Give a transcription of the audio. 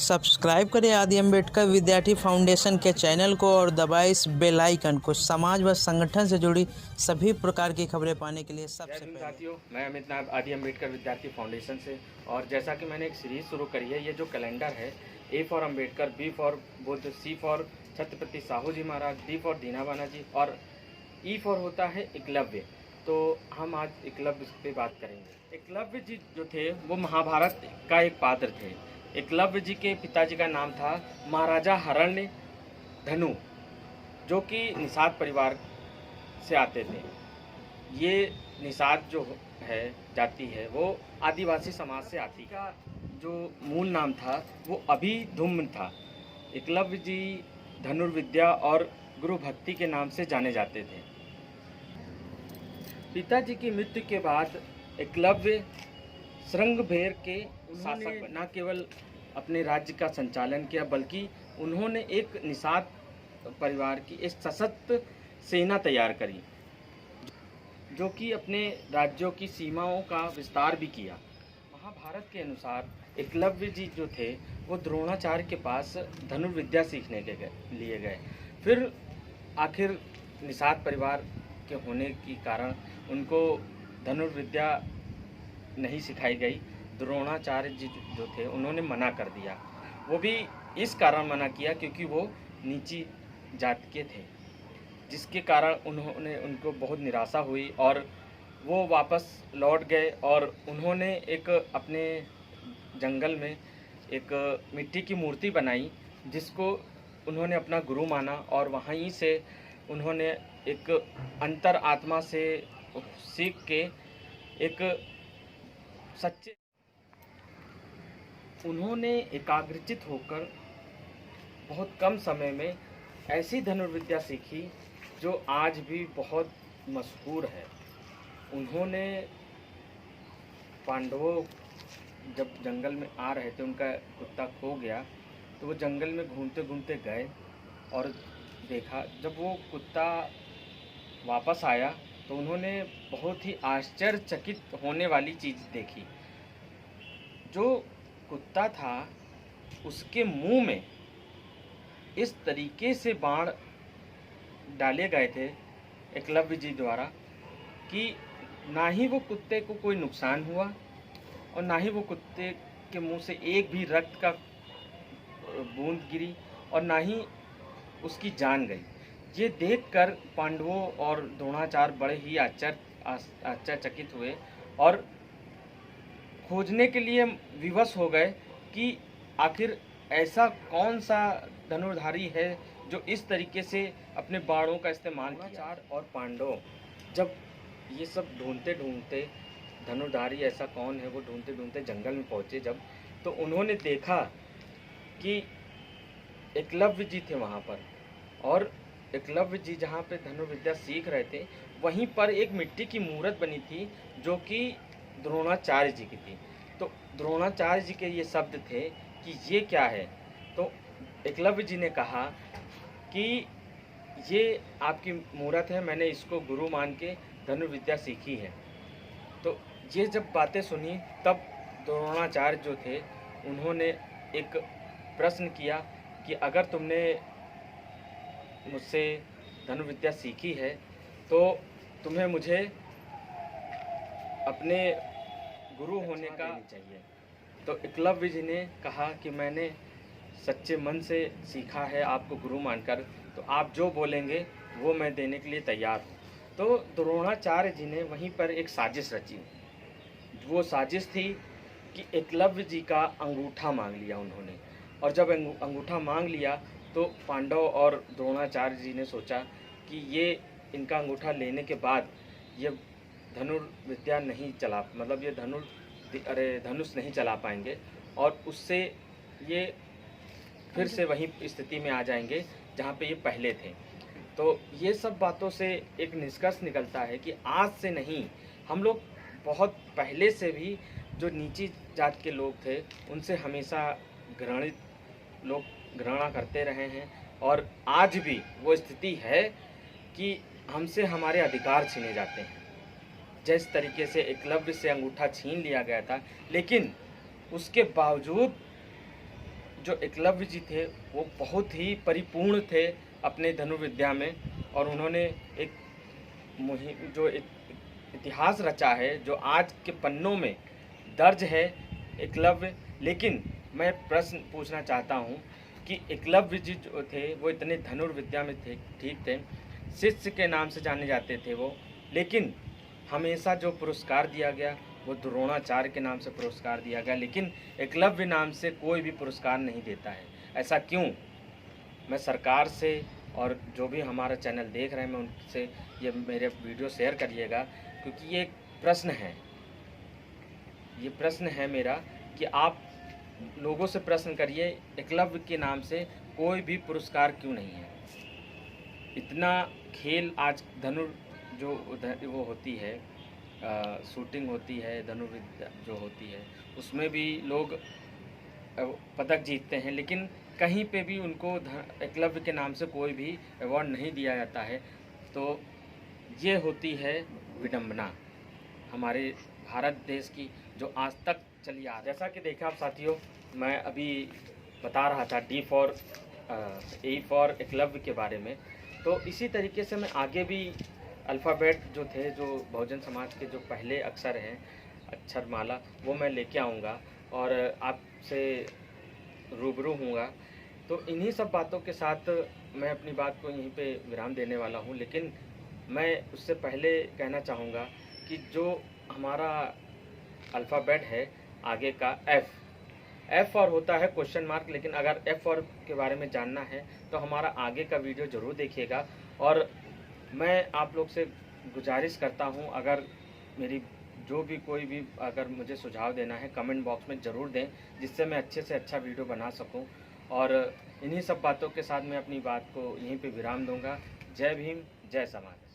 Subscribe करें आदि अम्बेडकर विद्यार्थी फाउंडेशन के चैनल को और दबाएं इस बेल आइकन को समाज व संगठन से जुड़ी सभी प्रकार की खबरें पाने के लिए सबसे पहले। साथियों, मैं अमित नाग आदि अम्बेडकर विद्यार्थी फाउंडेशन से। और जैसा कि मैंने एक सीरीज़ शुरू करी है, ये जो कैलेंडर है, A for Ambedkar, B for Buddha, C for Chhatrapati Shahu ji Maharaj, D for Dinabhana ji और ई फॉर होता है एकलव्य। तो हम आज एकलव्य पे बात करेंगे। एकलव्य जी जो थे वो महाभारत का एक पात्र थे। एकलव्य जी के पिताजी का नाम था महाराजा हरण्य धनु, जो कि निषाद परिवार से आते थे। ये निषाद जो है जाति है वो आदिवासी समाज से आती का जो मूल नाम था वो अभिधुम्न था। एकलव्य जी धनुर्विद्या और गुरु भक्ति के नाम से जाने जाते थे। पिताजी की मृत्यु के बाद एकलव्य श्रृंगबेर के शासक न केवल अपने राज्य का संचालन किया, बल्कि उन्होंने एक निषाद परिवार की एक सशक्त सेना तैयार करी, जो कि अपने राज्यों की सीमाओं का विस्तार भी किया। महाभारत के अनुसार एकलव्य जी जो थे वो द्रोणाचार्य के पास धनुर्विद्या सीखने के लिए गए। फिर आखिर निषाद परिवार के होने के कारण उनको धनुर्विद्या नहीं सिखाई गई। द्रोणाचार्य जी जो थे उन्होंने मना कर दिया। वो भी इस कारण मना किया क्योंकि वो नीची जात के थे, जिसके कारण उनको बहुत निराशा हुई और वो वापस लौट गए। और उन्होंने एक अपने जंगल में एक मिट्टी की मूर्ति बनाई, जिसको उन्होंने अपना गुरु माना। और वहीं से उन्होंने एक अंतर आत्मा से सीख के एक सच्चे उन्होंने एकाग्रचित होकर बहुत कम समय में ऐसी धनुर्विद्या सीखी जो आज भी बहुत मशहूर है। उन्होंने पांडवों जब जंगल में आ रहे थे, उनका कुत्ता खो गया, तो वो जंगल में घूमते घूमते गए और देखा। जब वो कुत्ता वापस आया तो उन्होंने बहुत ही आश्चर्यचकित होने वाली चीज़ देखी। जो कुत्ता था उसके मुंह में इस तरीके से बाण डाले गए थे एकलव्य जी द्वारा कि ना ही वो कुत्ते को कोई नुकसान हुआ और ना ही वो कुत्ते के मुंह से एक भी रक्त का बूंद गिरी और ना ही उसकी जान गई। ये देखकर पांडवों और द्रोणाचार्य बड़े ही आश्चर्यचकित हुए और खोजने के लिए विवश हो गए कि आखिर ऐसा कौन सा धनुर्धारी है जो इस तरीके से अपने बाणों का इस्तेमाल किया। द्रोणाचार्य और पांडव जब ये सब ढूंढते ढूंढते धनुर्धारी ऐसा कौन है वो ढूंढते ढूंढते जंगल में पहुँचे, जब तो उन्होंने देखा कि एकलव्य जी थे वहाँ पर। और एकलव्य जी जहाँ पे धनुर्विद्या सीख रहे थे, वहीं पर एक मिट्टी की मूर्त बनी थी जो कि द्रोणाचार्य जी की थी। तो द्रोणाचार्य जी के ये शब्द थे कि ये क्या है। तो एकलव्य जी ने कहा कि ये आपकी मूर्त है, मैंने इसको गुरु मान के धनुर्विद्या सीखी है। तो ये जब बातें सुनी तब द्रोणाचार्य जो थे उन्होंने एक प्रश्न किया कि अगर तुमने मुझसे धनुर्विद्या सीखी है तो तुम्हें मुझे अपने गुरु होने का चाहिए। तो एकलव्य जी ने कहा कि मैंने सच्चे मन से सीखा है आपको गुरु मानकर, तो आप जो बोलेंगे वो मैं देने के लिए तैयार हूँ। तो द्रोणाचार्य जी ने वहीं पर एक साजिश रची। वो साजिश थी कि एकलव्य जी का अंगूठा मांग लिया उन्होंने। और जब अंगूठा मांग लिया तो पांडव और द्रोणाचार्य जी ने सोचा कि ये इनका अंगूठा लेने के बाद ये धनुर्विद्या नहीं चला, मतलब ये धनुष नहीं चला पाएंगे और उससे ये फिर से वही स्थिति में आ जाएंगे जहाँ पे ये पहले थे। तो ये सब बातों से एक निष्कर्ष निकलता है कि आज से नहीं, हम लोग बहुत पहले से भी जो नीची जात के लोग थे उनसे हमेशा घृणा करते रहे हैं। और आज भी वो स्थिति है कि हमसे हमारे अधिकार छीने जाते हैं। जिस तरीके से एकलव्य से अंगूठा छीन लिया गया था, लेकिन उसके बावजूद जो एकलव्य जी थे वो बहुत ही परिपूर्ण थे अपने धनुर्विद्या में, और उन्होंने एक जो इतिहास रचा है जो आज के पन्नों में दर्ज है एकलव्य। लेकिन मैं प्रश्न पूछना चाहता हूँ कि एकलव्य जी जो थे वो इतने धनुर्विद्या में थे, ठीक थे, शिष्य के नाम से जाने जाते थे वो, लेकिन हमेशा जो पुरस्कार दिया गया वो द्रोणाचार्य के नाम से पुरस्कार दिया गया, लेकिन एकलव्य नाम से कोई भी पुरस्कार नहीं देता है। ऐसा क्यों? मैं सरकार से और जो भी हमारा चैनल देख रहे हैं मैं उनसे ये मेरे वीडियो शेयर करिएगा, क्योंकि ये एक प्रश्न है, ये प्रश्न है मेरा कि आप लोगों से प्रश्न करिए एकलव्य के नाम से कोई भी पुरस्कार क्यों नहीं है। इतना खेल आज जो वो होती है, शूटिंग होती है, धनुर्विद्या जो होती है, उसमें भी लोग पदक जीतते हैं, लेकिन कहीं पे भी उनको एकलव्य के नाम से कोई भी अवार्ड नहीं दिया जाता है। तो ये होती है विडंबना हमारे भारत देश की, जो आज तक चली आ। जैसा कि देखा आप साथियों, मैं अभी बता रहा था ए फॉर एकलव्य के बारे में, तो इसी तरीके से मैं आगे भी अल्फ़ाबेट जो थे, जो बहुजन समाज के जो पहले अक्षर हैं, अक्षरमाला, वो मैं लेके आऊँगा और आपसे रूबरू हूँगा। तो इन्हीं सब बातों के साथ मैं अपनी बात को यहीं पे विराम देने वाला हूँ, लेकिन मैं उससे पहले कहना चाहूँगा कि जो हमारा अल्फ़ाबेट है आगे का एफ़ और होता है क्वेश्चन मार्क, लेकिन अगर एफ़ और के बारे में जानना है तो हमारा आगे का वीडियो ज़रूर देखिएगा। और मैं आप लोग से गुजारिश करता हूं, अगर मेरी जो भी कोई भी अगर मुझे सुझाव देना है कमेंट बॉक्स में ज़रूर दें, जिससे मैं अच्छे से अच्छा वीडियो बना सकूं। और इन्हीं सब बातों के साथ मैं अपनी बात को यहीं पे विराम दूंगा। जय भीम, जय समाज।